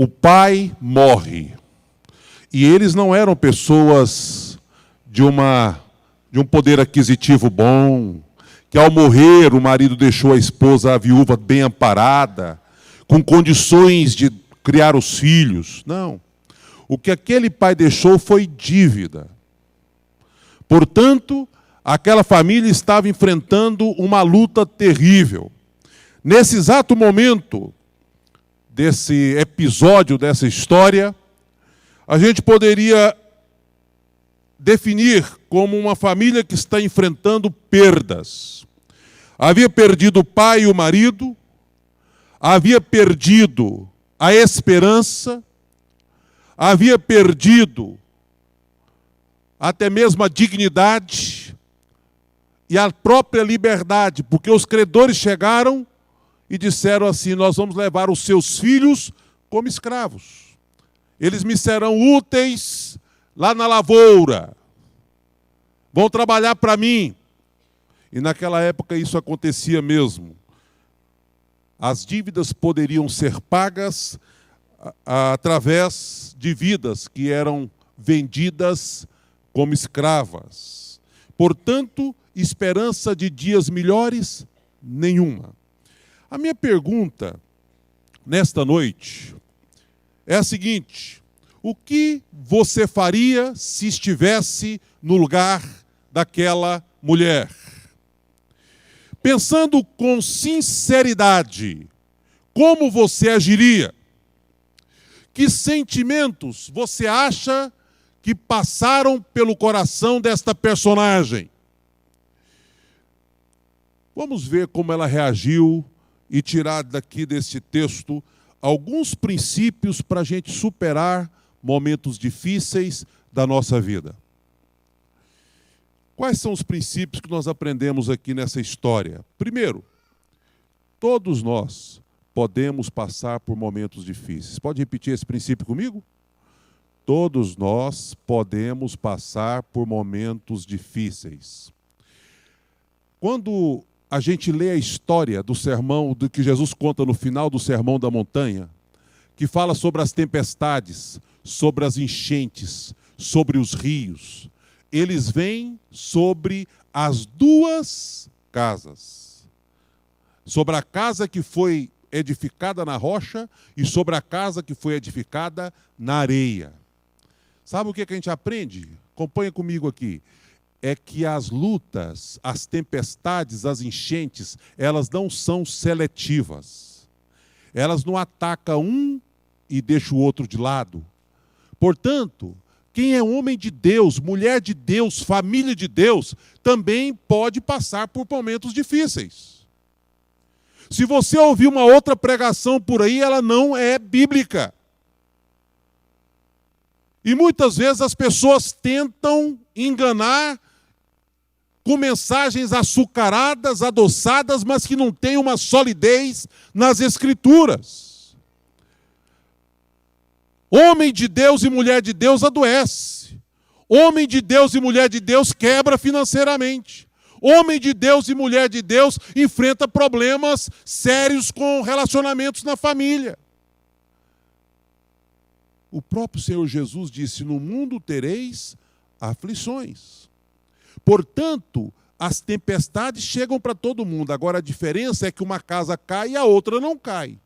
o pai morre. E eles não eram pessoas de um poder aquisitivo bom, que ao morrer o marido deixou a esposa, a viúva, bem amparada, com condições de criar os filhos. Não. O que aquele pai deixou foi dívida. Portanto, aquela família estava enfrentando uma luta terrível. Nesse exato momento desse episódio, dessa história, a gente poderia definir como uma família que está enfrentando perdas. Havia perdido o pai e o marido, havia perdido a esperança, havia perdido até mesmo a dignidade e a própria liberdade, porque os credores chegaram e disseram assim: nós vamos levar os seus filhos como escravos. Eles me serão úteis lá na lavoura, vão trabalhar para mim. E naquela época isso acontecia mesmo. As dívidas poderiam ser pagas através de vidas que eram vendidas como escravas. Portanto, esperança de dias melhores? Nenhuma. A minha pergunta nesta noite é a seguinte: o que você faria se estivesse no lugar daquela mulher? Pensando com sinceridade, como você agiria? Que sentimentos você acha que passaram pelo coração desta personagem? Vamos ver como ela reagiu e tirar daqui desse texto alguns princípios para a gente superar momentos difíceis da nossa vida. Quais são os princípios que nós aprendemos aqui nessa história? Primeiro, todos nós podemos passar por momentos difíceis. Pode repetir esse princípio comigo? Todos nós podemos passar por momentos difíceis. Quando a gente lê a história do sermão, do que Jesus conta no final do Sermão da Montanha, que fala sobre as tempestades, sobre as enchentes, sobre os rios, eles vêm sobre as duas casas. Sobre a casa que foi edificada na rocha e sobre a casa que foi edificada na areia. Sabe o que a gente aprende? Acompanha comigo aqui. É que as lutas, as tempestades, as enchentes, elas não são seletivas. Elas não atacam um e deixam o outro de lado. Portanto, quem é homem de Deus, mulher de Deus, família de Deus, também pode passar por momentos difíceis. Se você ouvir uma outra pregação por aí, ela não é bíblica. E muitas vezes as pessoas tentam enganar com mensagens açucaradas, adoçadas, mas que não têm uma solidez nas Escrituras. Homem de Deus e mulher de Deus adoece. Homem de Deus e mulher de Deus quebra financeiramente. Homem de Deus e mulher de Deus enfrenta problemas sérios com relacionamentos na família. O próprio Senhor Jesus disse: no mundo tereis aflições. Portanto, as tempestades chegam para todo mundo. Agora a diferença é que uma casa cai e a outra não cai.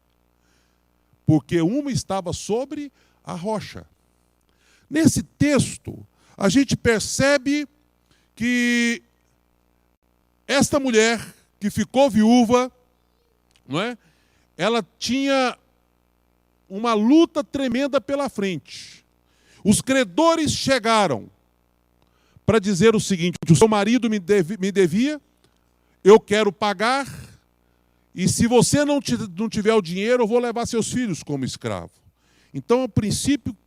Porque uma estava sobre a rocha. Nesse texto, a gente percebe que esta mulher que ficou viúva, não é? Ela tinha uma luta tremenda pela frente. Os credores chegaram para dizer o seguinte: o seu marido me devia, eu quero pagar, e se você não tiver o dinheiro, eu vou levar seus filhos como escravo. Então, o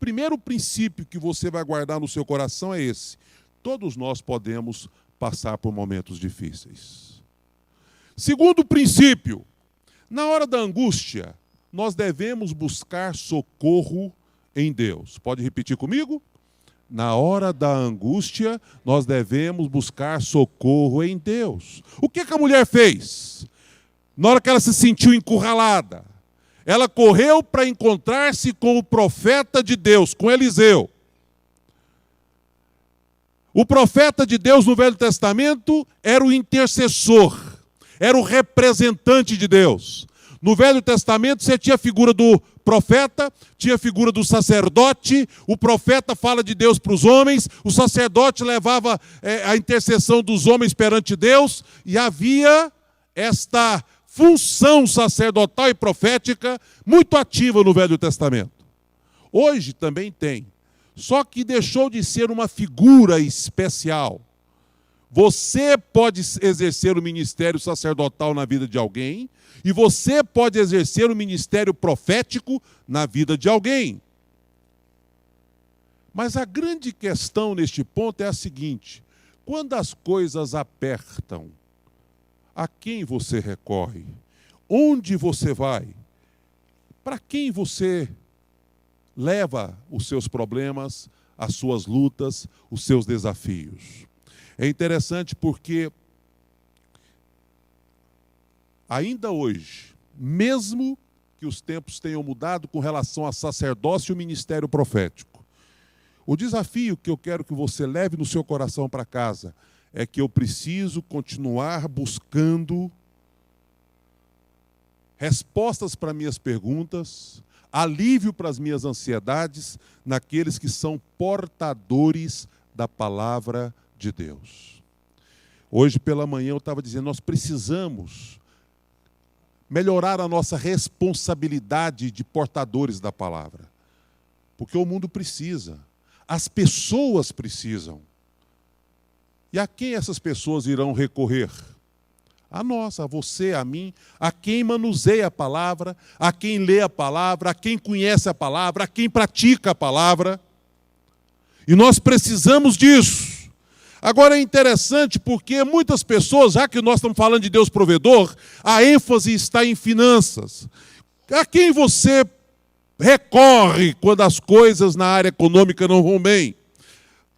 primeiro princípio que você vai guardar no seu coração é esse: todos nós podemos passar por momentos difíceis. Segundo princípio, na hora da angústia, nós devemos buscar socorro em Deus. Pode repetir comigo? Na hora da angústia, nós devemos buscar socorro em Deus. O que a mulher fez? Na hora que ela se sentiu encurralada, Ela correu para encontrar-se com o profeta de Deus, com Eliseu. O profeta de Deus no Velho Testamento era o intercessor, era o representante de Deus. No Velho Testamento você tinha a figura do profeta, tinha a figura do sacerdote, o profeta fala de Deus para os homens, o sacerdote levava a intercessão dos homens perante Deus, e havia esta função sacerdotal e profética muito ativa no Velho Testamento. Hoje também tem, só que deixou de ser uma figura especial. Você pode exercer o ministério sacerdotal na vida de alguém, e você pode exercer o ministério profético na vida de alguém. Mas a grande questão neste ponto é a seguinte: quando as coisas apertam, a quem você recorre? Onde você vai? Para quem você leva os seus problemas, as suas lutas, os seus desafios? É interessante porque ainda hoje, mesmo que os tempos tenham mudado com relação a sacerdócio e o ministério profético, o desafio que eu quero que você leve no seu coração para casa é que eu preciso continuar buscando respostas para minhas perguntas, alívio para as minhas ansiedades naqueles que são portadores da palavra de Deus. Hoje pela manhã eu estava dizendo, nós precisamos melhorar a nossa responsabilidade de portadores da palavra. Porque o mundo precisa, as pessoas precisam. E a quem essas pessoas irão recorrer? A nós, a você, a mim, a quem manuseia a palavra, a quem lê a palavra, a quem conhece a palavra, a quem pratica a palavra. E nós precisamos disso. Agora é interessante porque muitas pessoas, já que nós estamos falando de Deus provedor, a ênfase está em finanças. A quem você recorre quando as coisas na área econômica não vão bem?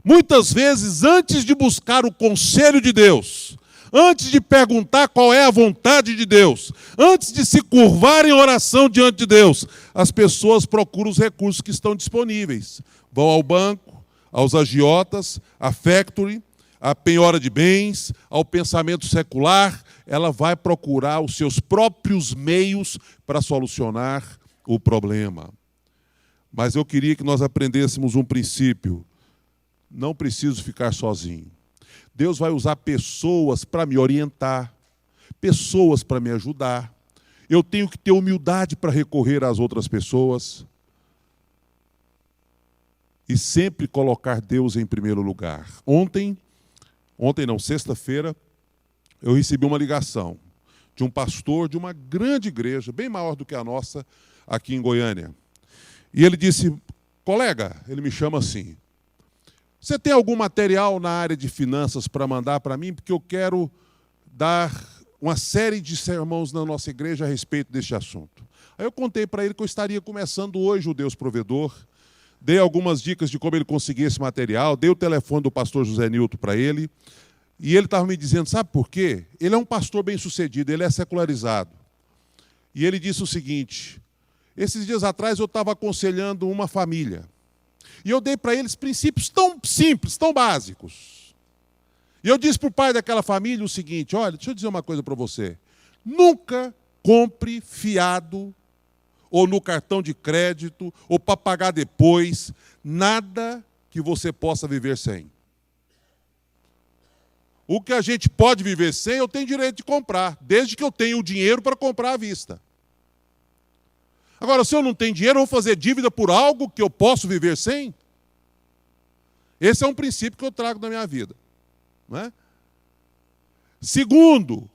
Muitas vezes, antes de buscar o conselho de Deus, antes de perguntar qual é a vontade de Deus, antes de se curvar em oração diante de Deus, as pessoas procuram os recursos que estão disponíveis. Vão ao banco, aos agiotas, à factory, à penhora de bens, ao pensamento secular. Ela vai procurar os seus próprios meios para solucionar o problema. Mas eu queria que nós aprendêssemos um princípio. Não preciso ficar sozinho. Deus vai usar pessoas para me orientar, pessoas para me ajudar. Eu tenho que ter humildade para recorrer às outras pessoas e sempre colocar Deus em primeiro lugar. Sexta-feira, eu recebi uma ligação de um pastor de uma grande igreja, bem maior do que a nossa, aqui em Goiânia. E ele disse, colega, ele me chama assim, você tem algum material na área de finanças para mandar para mim? Porque eu quero dar uma série de sermões na nossa igreja a respeito deste assunto. Aí eu contei para ele que eu estaria começando hoje o Deus Provedor, dei algumas dicas de como ele conseguia esse material, dei o telefone do pastor José Nilton para ele, e ele estava me dizendo, sabe por quê? Ele é um pastor bem-sucedido, ele é secularizado. E ele disse o seguinte, esses dias atrás eu estava aconselhando uma família, e eu dei para eles princípios tão simples, tão básicos. E eu disse para o pai daquela família o seguinte, olha, deixa eu dizer uma coisa para você, nunca compre fiado, ou no cartão de crédito, ou para pagar depois, nada que você possa viver sem. O que a gente pode viver sem, eu tenho direito de comprar, desde que eu tenha o dinheiro para comprar à vista. Agora, se eu não tenho dinheiro, eu vou fazer dívida por algo que eu posso viver sem? Esse é um princípio que eu trago na minha vida. Não é? Segundo,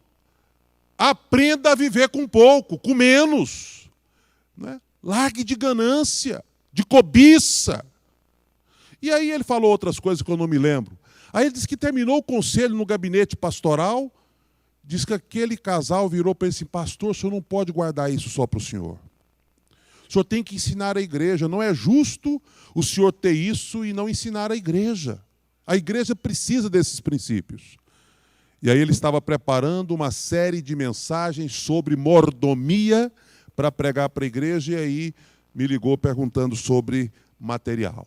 aprenda a viver com pouco, com menos. Não é? Largue de ganância, de cobiça. E aí ele falou outras coisas que eu não me lembro. Aí ele disse que terminou o conselho no gabinete pastoral, disse que aquele casal virou para ele assim, pastor, o senhor não pode guardar isso só para o senhor. O senhor tem que ensinar a igreja. Não é justo o senhor ter isso e não ensinar a igreja. A igreja precisa desses princípios. E aí ele estava preparando uma série de mensagens sobre mordomia para pregar para a igreja e aí me ligou perguntando sobre material.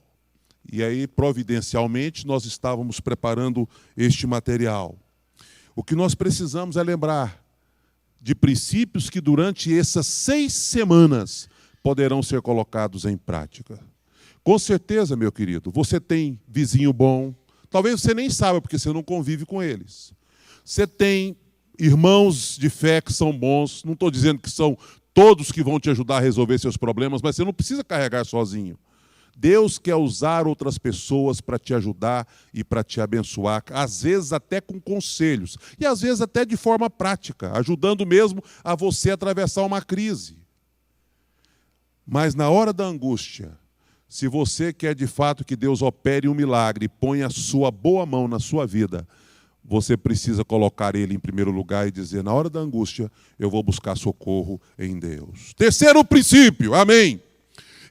E aí, providencialmente, nós estávamos preparando este material. O que nós precisamos é lembrar de princípios que durante essas 6 semanas poderão ser colocados em prática. Com certeza, meu querido, você tem vizinho bom, talvez você nem saiba porque você não convive com eles. Você tem irmãos de fé que são bons, não estou dizendo que são todos que vão te ajudar a resolver seus problemas, mas você não precisa carregar sozinho. Deus quer usar outras pessoas para te ajudar e para te abençoar, às vezes até com conselhos, e às vezes até de forma prática, ajudando mesmo a você atravessar uma crise. Mas na hora da angústia, se você quer de fato que Deus opere um milagre e ponha a sua boa mão na sua vida, você precisa colocar Ele em primeiro lugar e dizer, na hora da angústia, eu vou buscar socorro em Deus. Terceiro princípio, amém.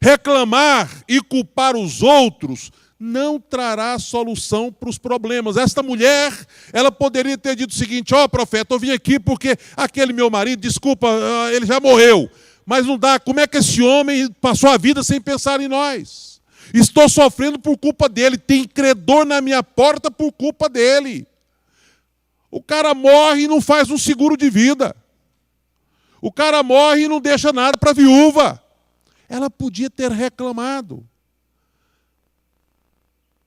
Reclamar e culpar os outros não trará solução para os problemas. Esta mulher, ela poderia ter dito o seguinte, profeta, eu vim aqui porque aquele meu marido, desculpa, ele já morreu. Mas não dá, como é que esse homem passou a vida sem pensar em nós? Estou sofrendo por culpa dele, tem credor na minha porta por culpa dele. O cara morre e não faz um seguro de vida. O cara morre e não deixa nada para a viúva. Ela podia ter reclamado.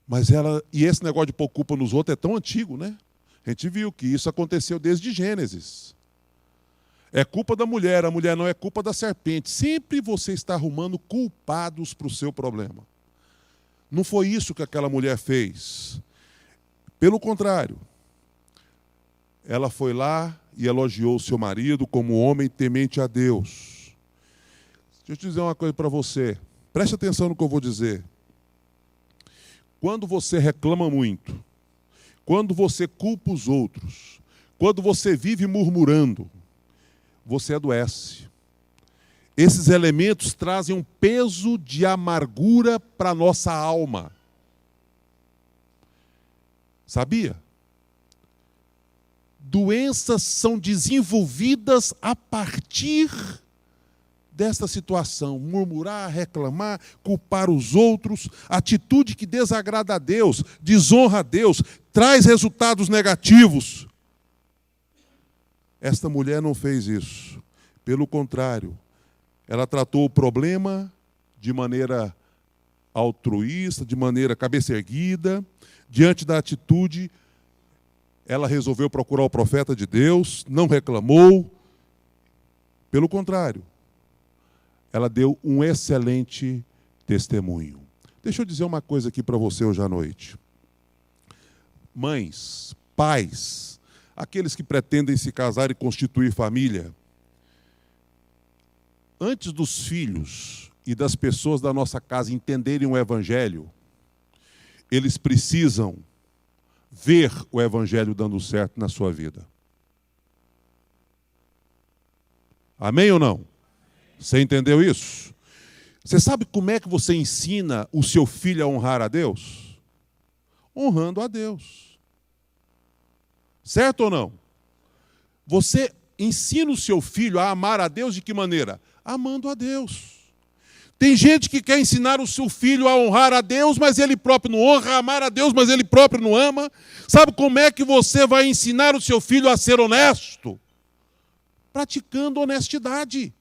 Mas e esse negócio de pôr culpa nos outros é tão antigo, né? A gente viu que isso aconteceu desde Gênesis. É culpa da mulher, a mulher não é culpa da serpente. Sempre você está arrumando culpados para o seu problema. Não foi isso que aquela mulher fez. Pelo contrário, ela foi lá e elogiou o seu marido como homem temente a Deus. Deixa eu te dizer uma coisa para você. Preste atenção no que eu vou dizer. Quando você reclama muito, quando você culpa os outros, quando você vive murmurando, você adoece. Esses elementos trazem um peso de amargura para a nossa alma. Sabia? Doenças são desenvolvidas a partir desta situação, murmurar, reclamar, culpar os outros, atitude que desagrada a Deus, desonra a Deus, traz resultados negativos. Esta mulher não fez isso. Pelo contrário, ela tratou o problema de maneira altruísta, de maneira cabeça erguida, diante da atitude, ela resolveu procurar o profeta de Deus, não reclamou. Pelo contrário, ela deu um excelente testemunho. Deixa eu dizer uma coisa aqui para você hoje à noite. Mães, pais, aqueles que pretendem se casar e constituir família, antes dos filhos e das pessoas da nossa casa entenderem o Evangelho, eles precisam ver o Evangelho dando certo na sua vida. Amém ou não? Você entendeu isso? Você sabe como é que você ensina o seu filho a honrar a Deus? Honrando a Deus. Certo ou não? Você ensina o seu filho a amar a Deus de que maneira? Amando a Deus. Tem gente que quer ensinar o seu filho a honrar a Deus, mas ele próprio não honra, a amar a Deus, mas ele próprio não ama. Sabe como é que você vai ensinar o seu filho a ser honesto? Praticando honestidade.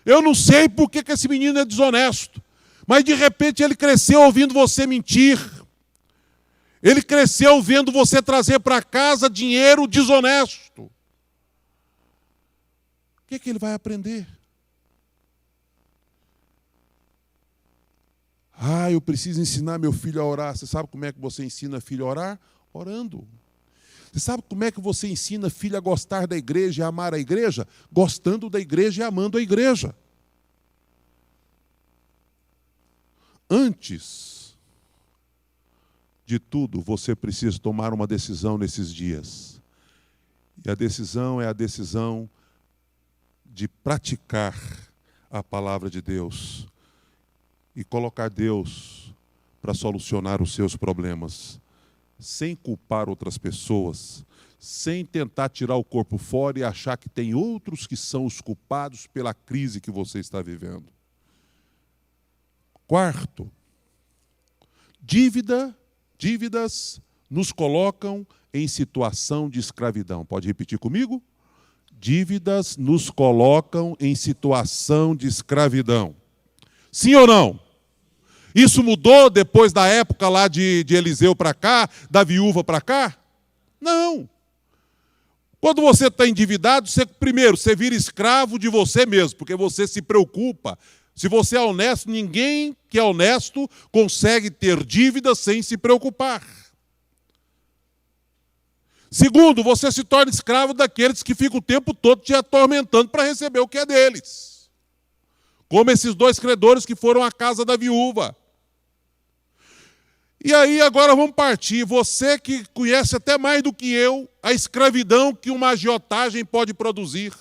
Eu não sei por que esse menino é desonesto, mas de repente ele cresceu ouvindo você mentir. Ele cresceu vendo você trazer para casa dinheiro desonesto. O que ele vai aprender? Eu preciso ensinar meu filho a orar. Você sabe como é que você ensina filho a orar? Orando. Você sabe como é que você ensina filho a gostar da igreja e a amar a igreja? Gostando da igreja e amando a igreja. Antes de tudo, você precisa tomar uma decisão nesses dias. E a decisão é a decisão de praticar a palavra de Deus e colocar Deus para solucionar os seus problemas, sem culpar outras pessoas, sem tentar tirar o corpo fora e achar que tem outros que são os culpados pela crise que você está vivendo. Quarto, dívidas nos colocam em situação de escravidão. Pode repetir comigo? Dívidas nos colocam em situação de escravidão. Sim ou não? Isso mudou depois da época lá de Eliseu para cá, da viúva para cá? Não. Quando você está endividado, primeiro, você vira escravo de você mesmo, porque você se preocupa. Se você é honesto, ninguém que é honesto consegue ter dívidas sem se preocupar. Segundo, você se torna escravo daqueles que ficam o tempo todo te atormentando para receber o que é deles. Como esses dois credores que foram à casa da viúva. E aí agora vamos partir. Você que conhece até mais do que eu a escravidão que uma agiotagem pode produzir.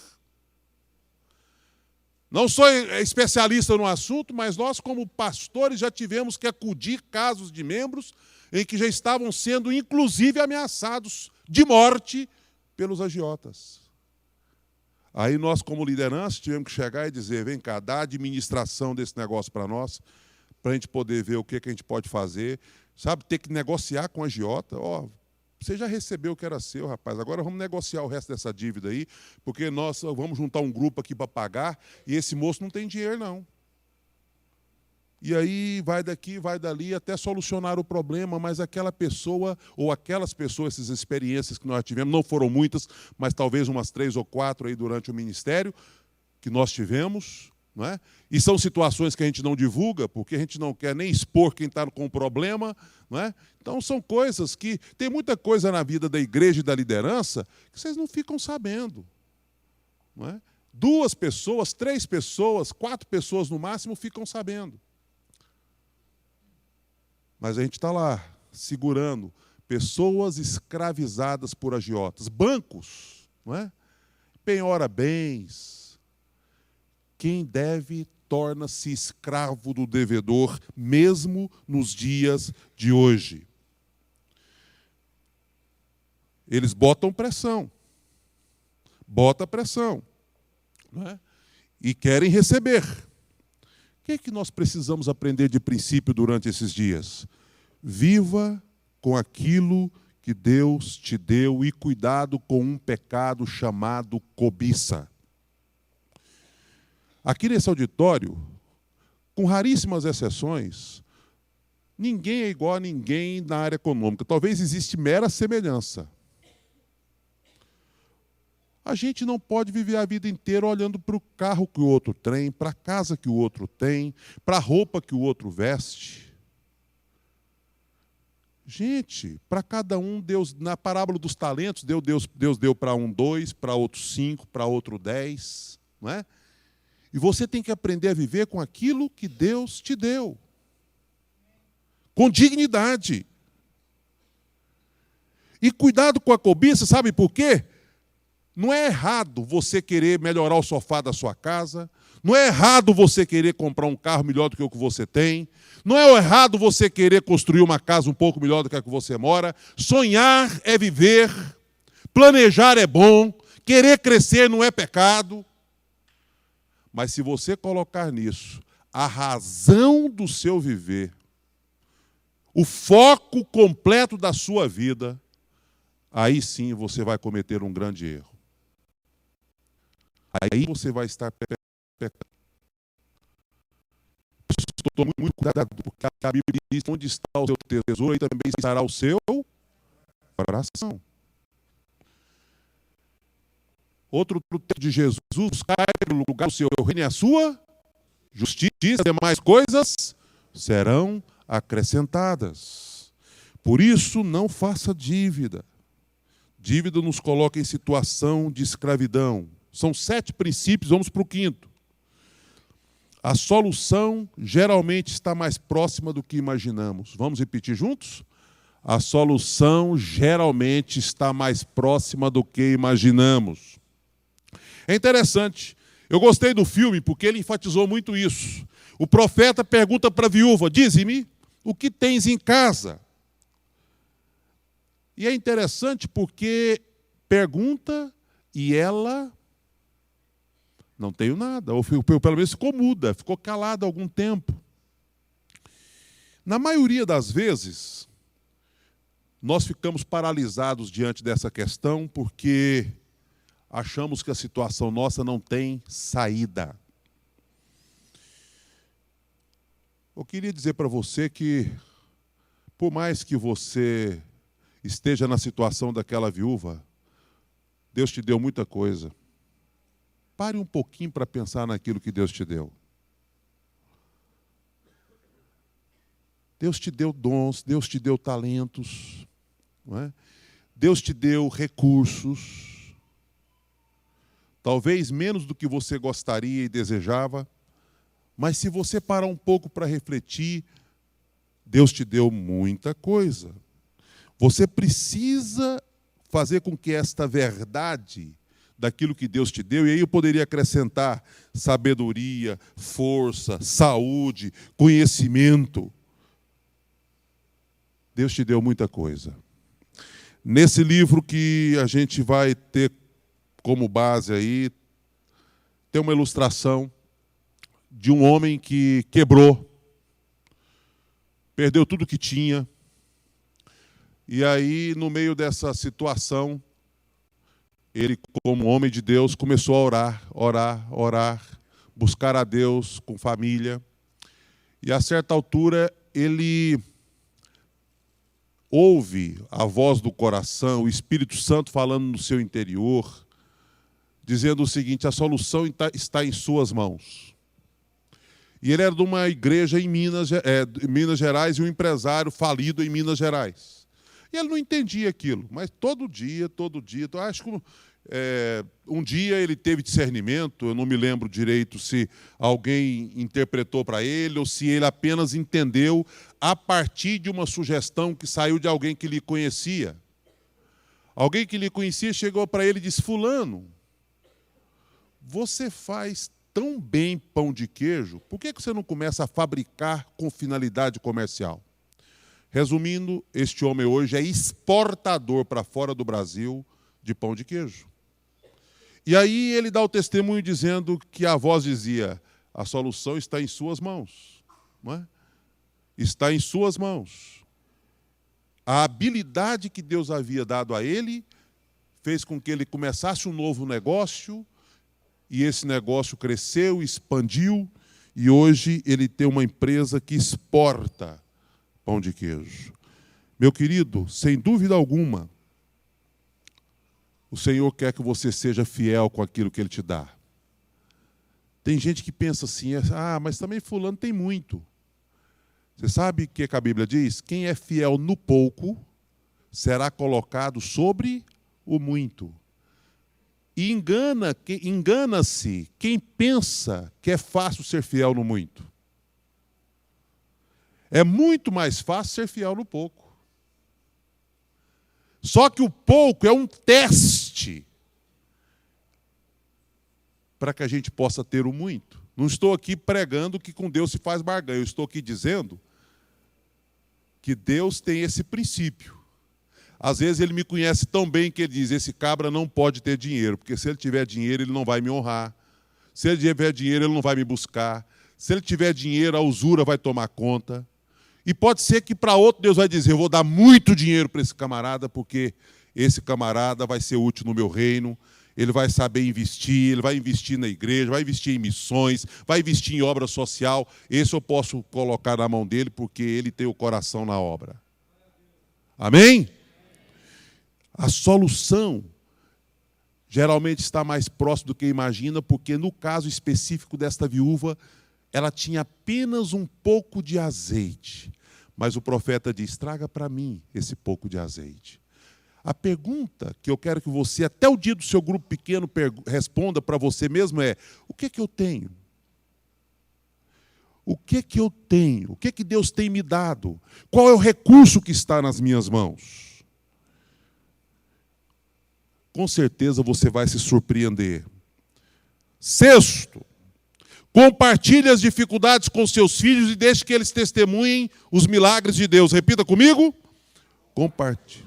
Não sou especialista no assunto, mas nós como pastores já tivemos que acudir casos de membros em que já estavam sendo inclusive ameaçados de morte pelos agiotas. Aí nós como liderança tivemos que chegar e dizer, vem cá, dá a administração desse negócio para nós, para a gente poder ver o que a gente pode fazer. Sabe, ter que negociar com o agiota. Ó, você já recebeu o que era seu, rapaz. Agora vamos negociar o resto dessa dívida aí, porque nós vamos juntar um grupo aqui para pagar e esse moço não tem dinheiro, não. E aí vai daqui, vai dali, até solucionar o problema, mas aquela pessoa, ou aquelas pessoas, essas experiências que nós tivemos, não foram muitas, mas talvez umas 3 ou 4 aí durante o ministério, que nós tivemos, não é? E são situações que a gente não divulga, porque a gente não quer nem expor quem está com o problema. Não é? Então, são coisas que... Tem muita coisa na vida da igreja e da liderança que vocês não ficam sabendo. Não é? 2 pessoas, 3 pessoas, 4 pessoas no máximo ficam sabendo. Mas a gente está lá, segurando pessoas escravizadas por agiotas. Bancos, não é? Penhora bens. Quem deve torna-se escravo do devedor, mesmo nos dias de hoje. Eles botam pressão. Bota pressão. Não é? E querem receber. O que é que nós precisamos aprender de princípio durante esses dias? Viva com aquilo que Deus te deu e cuidado com um pecado chamado cobiça. Aqui nesse auditório, com raríssimas exceções, ninguém é igual a ninguém na área econômica. Talvez exista mera semelhança. A gente não pode viver a vida inteira olhando para o carro que o outro tem, para a casa que o outro tem, para a roupa que o outro veste. Gente, para cada um, Deus, na parábola dos talentos, Deus deu para um 2, para outro 5, para outro 10, não é? E você tem que aprender a viver com aquilo que Deus te deu. Com dignidade. E cuidado com a cobiça, sabe por quê? Não é errado você querer melhorar o sofá da sua casa. Não é errado você querer comprar um carro melhor do que o que você tem. Não é errado você querer construir uma casa um pouco melhor do que a que você mora. Sonhar é viver. Planejar é bom. Querer crescer não é pecado. Mas se você colocar nisso a razão do seu viver, o foco completo da sua vida, aí sim você vai cometer um grande erro. Aí você vai estar pecando. Estou muito cuidado, porque a Bíblia diz onde está o seu tesouro, aí também estará o seu coração. Outro texto de Jesus, buscai no lugar do seu reino e a sua justiça, e demais coisas serão acrescentadas. Por isso, não faça dívida. Dívida nos coloca em situação de escravidão. São 7 princípios, vamos para o 5º. A solução geralmente está mais próxima do que imaginamos. Vamos repetir juntos? A solução geralmente está mais próxima do que imaginamos. É interessante. Eu gostei do filme porque ele enfatizou muito isso. O profeta pergunta para a viúva, dize-me, o que tens em casa? E é interessante porque pergunta e ela não tenho nada, ou pelo menos ficou muda, ficou calada há algum tempo. Na maioria das vezes, nós ficamos paralisados diante dessa questão porque achamos que a situação nossa não tem saída. Eu queria dizer para você que, por mais que você esteja na situação daquela viúva, Deus te deu muita coisa. Pare um pouquinho para pensar naquilo que Deus te deu. Deus te deu dons, Deus te deu talentos, não é? Deus te deu recursos, talvez menos do que você gostaria e desejava, mas se você parar um pouco para refletir, Deus te deu muita coisa. Você precisa fazer com que esta verdade daquilo que Deus te deu, e aí eu poderia acrescentar sabedoria, força, saúde, conhecimento. Deus te deu muita coisa. Nesse livro que a gente vai ter como base aí, tem uma ilustração de um homem que quebrou, perdeu tudo que tinha, e aí, no meio dessa situação, ele, como homem de Deus, começou a orar, buscar a Deus com família, e a certa altura ele ouve a voz do coração, o Espírito Santo falando no seu interior, dizendo o seguinte: a solução está em suas mãos. E ele era de uma igreja em Minas Gerais e um empresário falido em Minas Gerais. E ele não entendia aquilo, mas todo dia, acho que um dia ele teve discernimento, eu não me lembro direito se alguém interpretou para ele ou se ele apenas entendeu a partir de uma sugestão que saiu de alguém que lhe conhecia. Alguém que lhe conhecia chegou para ele e disse: fulano, você faz tão bem pão de queijo, por que você não começa a fabricar com finalidade comercial? Resumindo, este homem hoje é exportador para fora do Brasil de pão de queijo. E aí ele dá o testemunho dizendo que a voz dizia: a solução está em suas mãos. Não é? Está em suas mãos. A habilidade que Deus havia dado a ele fez com que ele começasse um novo negócio, e esse negócio cresceu, expandiu, e hoje ele tem uma empresa que exporta pão de queijo. Meu querido, sem dúvida alguma, o Senhor quer que você seja fiel com aquilo que Ele te dá. Tem gente que pensa assim: mas também fulano tem muito. Você sabe o que a Bíblia diz? Quem é fiel no pouco será colocado sobre o muito. E engana-se quem pensa que é fácil ser fiel no muito. É muito mais fácil ser fiel no pouco. Só que o pouco é um teste para que a gente possa ter o muito. Não estou aqui pregando que com Deus se faz barganha. Eu estou aqui dizendo que Deus tem esse princípio. Às vezes ele me conhece tão bem que ele diz: esse cabra não pode ter dinheiro, porque se ele tiver dinheiro ele não vai me honrar. Se ele tiver dinheiro ele não vai me buscar. Se ele tiver dinheiro a usura vai tomar conta. E pode ser que para outro Deus vai dizer: eu vou dar muito dinheiro para esse camarada, porque esse camarada vai ser útil no meu reino, ele vai saber investir, ele vai investir na igreja, vai investir em missões, vai investir em obra social. Esse eu posso colocar na mão dele, porque ele tem o coração na obra. Amém? A solução geralmente está mais próximo do que imagina, porque no caso específico desta viúva, ela tinha apenas um pouco de azeite. Mas o profeta diz: traga para mim esse pouco de azeite. A pergunta que eu quero que você, até o dia do seu grupo pequeno, responda para você mesmo é: o que é que eu tenho? O que é que eu tenho? O que é que Deus tem me dado? Qual é o recurso que está nas minhas mãos? Com certeza você vai se surpreender. Sexto, compartilhe as dificuldades com seus filhos e deixe que eles testemunhem os milagres de Deus. Repita comigo. Compartilhe.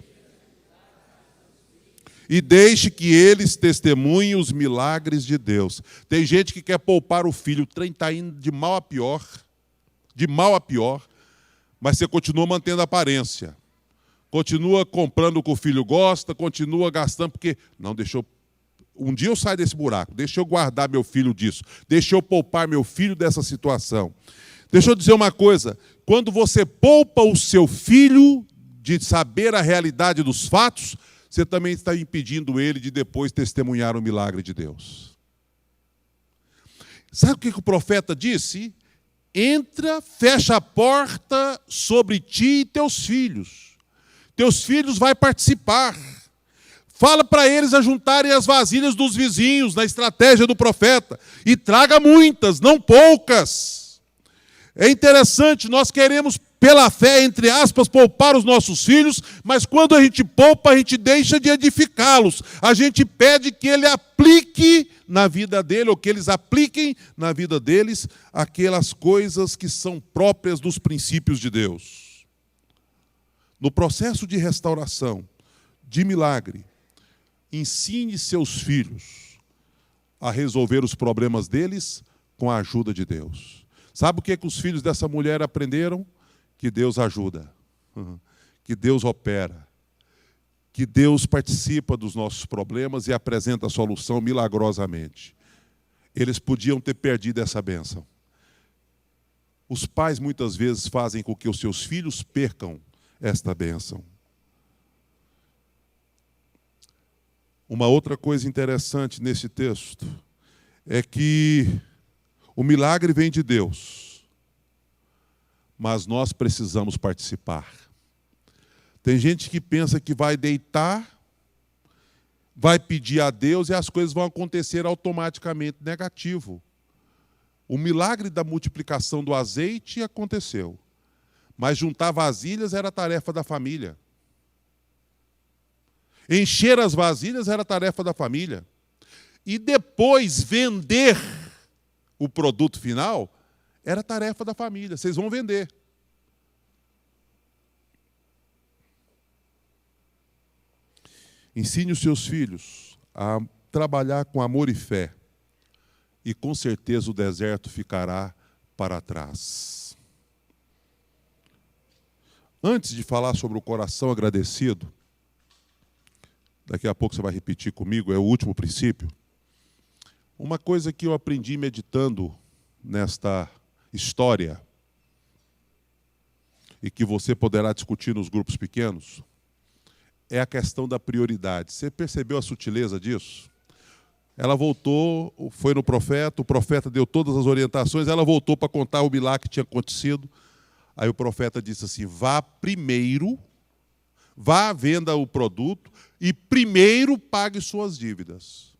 e deixe que eles testemunhem os milagres de Deus. Tem gente que quer poupar o filho, o trem está indo de mal a pior, mas você continua mantendo a aparência. Continua comprando o que o filho gosta, continua gastando, porque não deixou. Um dia eu saio desse buraco, deixa eu guardar meu filho disso, deixa eu poupar meu filho dessa situação. Deixa eu dizer uma coisa, quando você poupa o seu filho de saber a realidade dos fatos, você também está impedindo ele de depois testemunhar o milagre de Deus. Sabe o que o profeta disse? Entra, fecha a porta sobre ti e teus filhos. Teus filhos vão participar. Fala para eles ajuntarem as vasilhas dos vizinhos, na estratégia do profeta. E traga muitas, não poucas. É interessante, nós queremos, pela fé, entre aspas, poupar os nossos filhos, mas quando a gente poupa, a gente deixa de edificá-los. A gente pede que ele aplique na vida dele, ou que eles apliquem na vida deles, aquelas coisas que são próprias dos princípios de Deus. No processo de restauração, de milagre, ensine seus filhos a resolver os problemas deles com a ajuda de Deus. Sabe o que os filhos dessa mulher aprenderam? Que Deus ajuda, que Deus opera, que Deus participa dos nossos problemas e apresenta a solução milagrosamente. Eles podiam ter perdido essa bênção. Os pais muitas vezes fazem com que os seus filhos percam esta bênção. Uma outra coisa interessante nesse texto é que o milagre vem de Deus, mas nós precisamos participar. Tem gente que pensa que vai deitar, vai pedir a Deus e as coisas vão acontecer automaticamente. Negativo. O milagre da multiplicação do azeite aconteceu, mas juntar vasilhas era tarefa da família. Encher as vasilhas era tarefa da família. E depois vender o produto final era tarefa da família. Vocês vão vender. Ensine os seus filhos a trabalhar com amor e fé. E com certeza o deserto ficará para trás. Antes de falar sobre o coração agradecido, daqui a pouco você vai repetir comigo, é o último princípio. Uma coisa que eu aprendi meditando nesta história, e que você poderá discutir nos grupos pequenos, é a questão da prioridade. Você percebeu a sutileza disso? Ela voltou, foi no profeta, o profeta deu todas as orientações, ela voltou para contar o milagre que tinha acontecido. Aí o profeta disse assim, vá primeiro, vá, venda o produto e primeiro pague suas dívidas.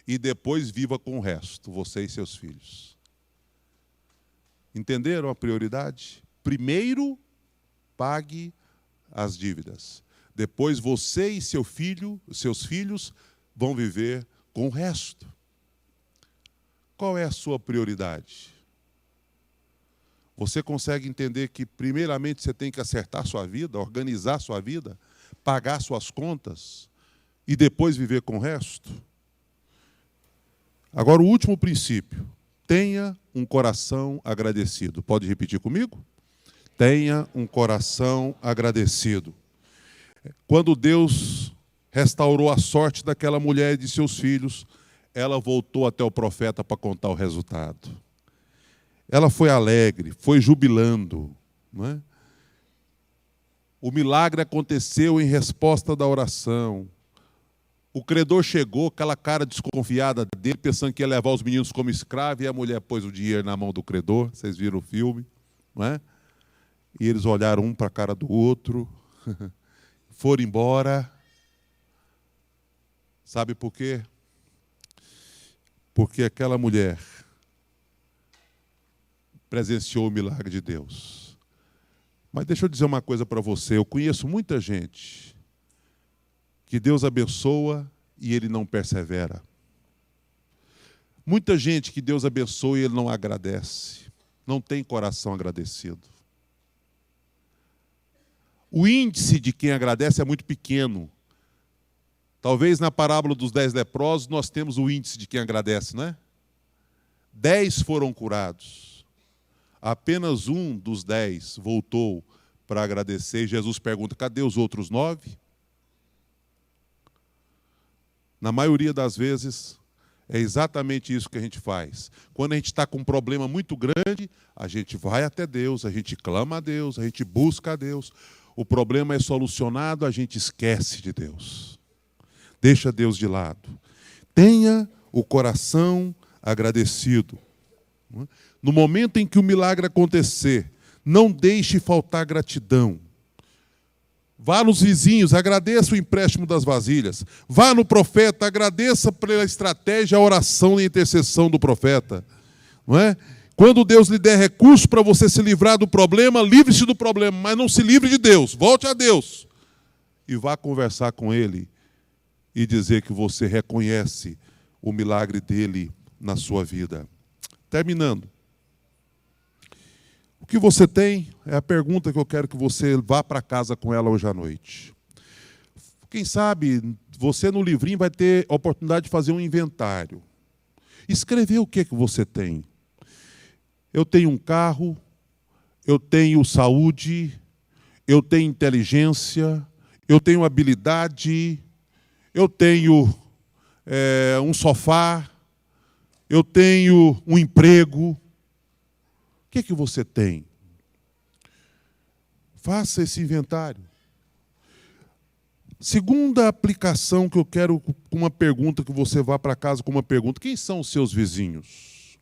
E depois viva com o resto, você e seus filhos. Entenderam a prioridade? Primeiro pague as dívidas. Depois você e seu filho, seus filhos vão viver com o resto. Qual é a sua prioridade? Você consegue entender que, primeiramente, você tem que acertar sua vida, organizar sua vida, pagar suas contas e depois viver com o resto? Agora, o último princípio. Tenha um coração agradecido. Pode repetir comigo? Tenha um coração agradecido. Quando Deus restaurou a sorte daquela mulher e de seus filhos, ela voltou até o profeta para contar o resultado. Ela foi alegre, foi jubilando. Não é? O milagre aconteceu em resposta da oração. O credor chegou, aquela cara desconfiada dele, pensando que ia levar os meninos como escravo, e a mulher pôs o dinheiro na mão do credor. Vocês viram o filme, não é? E eles olharam um para a cara do outro, foram embora. Sabe por quê? Porque aquela mulher presenciou o milagre de Deus. Mas deixa eu dizer uma coisa para você. Eu conheço muita gente que Deus abençoa e ele não persevera. Muita gente que Deus abençoa e ele não agradece. Não tem coração agradecido. O índice de quem agradece é muito pequeno. Talvez na parábola dos 10 leprosos nós temos o índice de quem agradece, não é? 10 foram curados. Apenas um dos 10 voltou para agradecer. Jesus pergunta, cadê os outros 9? Na maioria das vezes, é exatamente isso que a gente faz. Quando a gente está com um problema muito grande, a gente vai até Deus, a gente clama a Deus, a gente busca a Deus. O problema é solucionado, a gente esquece de Deus. Deixa Deus de lado. Tenha o coração agradecido. No momento em que o milagre acontecer, não deixe faltar gratidão. Vá nos vizinhos, agradeça o empréstimo das vasilhas. Vá no profeta, agradeça pela estratégia, a oração e a intercessão do profeta. Não é? Quando Deus lhe der recurso para você se livrar do problema, livre-se do problema, mas não se livre de Deus. Volte a Deus. E vá conversar com Ele e dizer que você reconhece o milagre dele na sua vida. Terminando. O que você tem é a pergunta que eu quero que você vá para casa com ela hoje à noite. Quem sabe você no livrinho vai ter a oportunidade de fazer um inventário. Escrever o que você tem. Eu tenho um carro, eu tenho saúde, eu tenho inteligência, eu tenho habilidade, eu tenho um sofá, eu tenho um emprego. O que você tem? Faça esse inventário. Segunda aplicação que eu quero, com uma pergunta, que você vá para casa com uma pergunta. Quem são os seus vizinhos?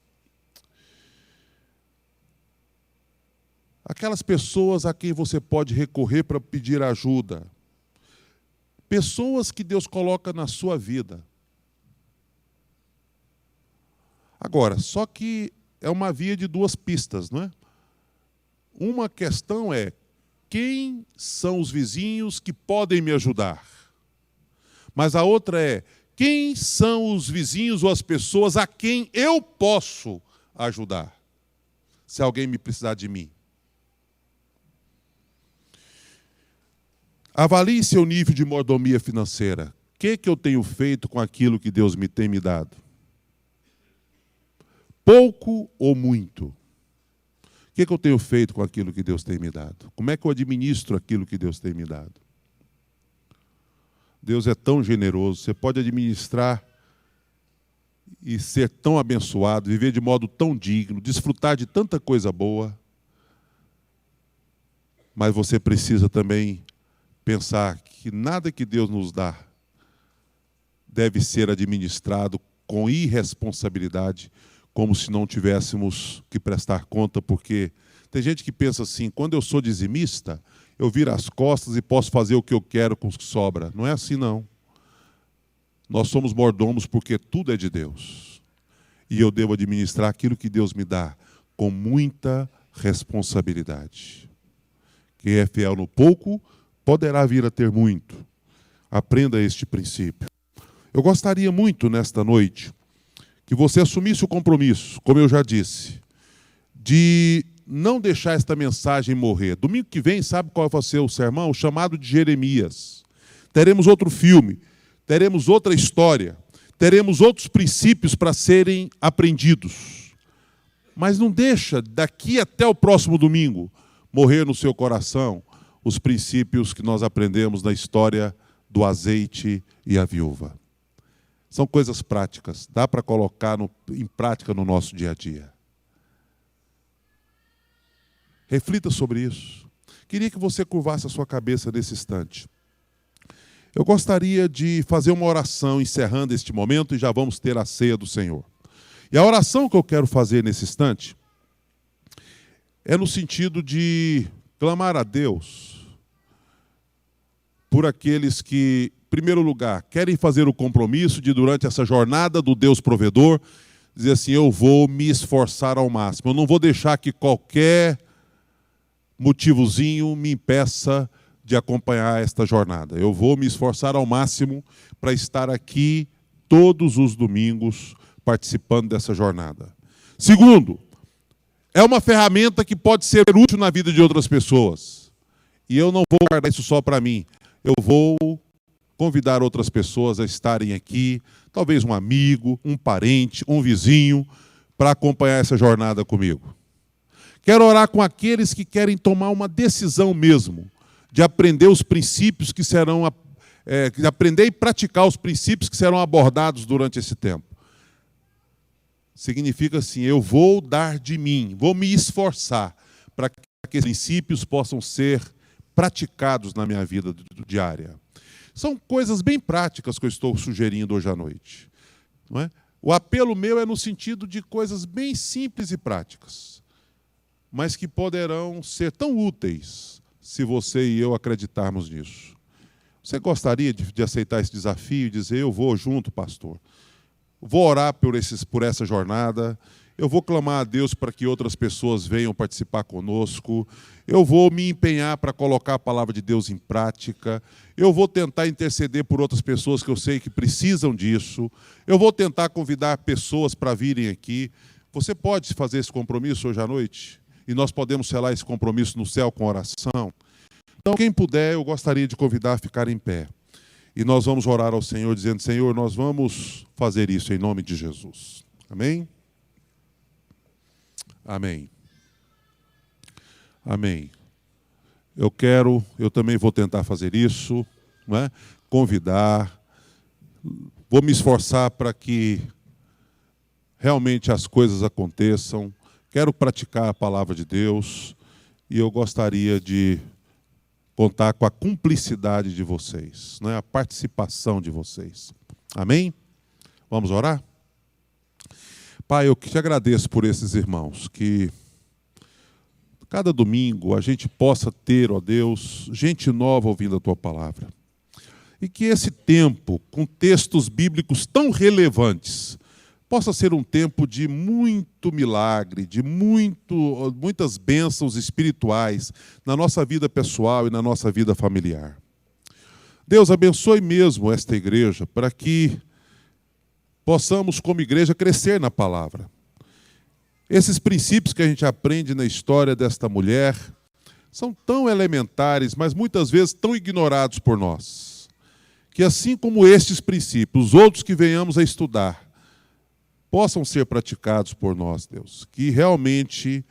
Aquelas pessoas a quem você pode recorrer para pedir ajuda. Pessoas que Deus coloca na sua vida. Agora, só que é uma via de duas pistas, não é? Uma questão é, quem são os vizinhos que podem me ajudar? Mas a outra é, quem são os vizinhos ou as pessoas a quem eu posso ajudar? Se alguém me precisar de mim. Avalie seu nível de mordomia financeira. O que eu tenho feito com aquilo que Deus tem me dado? Pouco ou muito? O que eu tenho feito com aquilo que Deus tem me dado? Como é que eu administro aquilo que Deus tem me dado? Deus é tão generoso, você pode administrar e ser tão abençoado, viver de modo tão digno, desfrutar de tanta coisa boa, mas você precisa também pensar que nada que Deus nos dá deve ser administrado com irresponsabilidade, como se não tivéssemos que prestar conta, porque tem gente que pensa assim, quando eu sou dizimista, eu viro as costas e posso fazer o que eu quero com o que sobra. Não é assim, não. Nós somos mordomos porque tudo é de Deus. E eu devo administrar aquilo que Deus me dá com muita responsabilidade. Quem é fiel no pouco, poderá vir a ter muito. Aprenda este princípio. Eu gostaria muito, nesta noite, que você assumisse o compromisso, como eu já disse, de não deixar esta mensagem morrer. Domingo que vem, sabe qual vai ser o sermão? O chamado de Jeremias. Teremos outro filme, teremos outra história, teremos outros princípios para serem aprendidos. Mas não deixa, daqui até o próximo domingo, morrer no seu coração os princípios que nós aprendemos na história do azeite e a viúva. São coisas práticas, dá para colocar em prática no nosso dia a dia. Reflita sobre isso. Queria que você curvasse a sua cabeça nesse instante. Eu gostaria de fazer uma oração encerrando este momento e já vamos ter a ceia do Senhor. E a oração que eu quero fazer nesse instante é no sentido de clamar a Deus por aqueles que, em primeiro lugar, querem fazer o compromisso de, durante essa jornada do Deus provedor, dizer assim, eu vou me esforçar ao máximo. Eu não vou deixar que qualquer motivozinho me impeça de acompanhar esta jornada. Eu vou me esforçar ao máximo para estar aqui todos os domingos participando dessa jornada. Segundo, é uma ferramenta que pode ser útil na vida de outras pessoas. E eu não vou guardar isso só para mim. Eu vou convidar outras pessoas a estarem aqui, talvez um amigo, um parente, um vizinho, para acompanhar essa jornada comigo. Quero orar com aqueles que querem tomar uma decisão mesmo, de aprender os princípios que serão, de aprender e praticar os princípios que serão abordados durante esse tempo. Significa assim, eu vou dar de mim, vou me esforçar para que esses princípios possam ser praticados na minha vida diária. São coisas bem práticas que eu estou sugerindo hoje à noite. Não é? O apelo meu é no sentido de coisas bem simples e práticas, mas que poderão ser tão úteis se você e eu acreditarmos nisso. Você gostaria de aceitar esse desafio e dizer, eu vou junto, pastor? Vou orar por essa jornada, eu vou clamar a Deus para que outras pessoas venham participar conosco, eu vou me empenhar para colocar a palavra de Deus em prática, eu vou tentar interceder por outras pessoas que eu sei que precisam disso, eu vou tentar convidar pessoas para virem aqui. Você pode fazer esse compromisso hoje à noite? E nós podemos selar esse compromisso no céu com oração? Então, quem puder, eu gostaria de convidar a ficar em pé. E nós vamos orar ao Senhor, dizendo, Senhor, nós vamos fazer isso em nome de Jesus. Amém? Amém. Amém. Eu também vou tentar fazer isso, não é? Convidar, vou me esforçar para que realmente as coisas aconteçam. Quero praticar a palavra de Deus e eu gostaria de contar com a cumplicidade de vocês, né? A participação de vocês. Amém? Vamos orar? Pai, eu te agradeço por esses irmãos, que cada domingo a gente possa ter, ó Deus, gente nova ouvindo a Tua palavra. E que esse tempo, com textos bíblicos tão relevantes, possa ser um tempo de muito milagre, de muitas bênçãos espirituais na nossa vida pessoal e na nossa vida familiar. Deus, abençoe mesmo esta igreja para que possamos, como igreja, crescer na palavra. Esses princípios que a gente aprende na história desta mulher são tão elementares, mas muitas vezes tão ignorados por nós. Que assim como estes princípios, os outros que venhamos a estudar, possam ser praticados por nós, Deus. Que realmente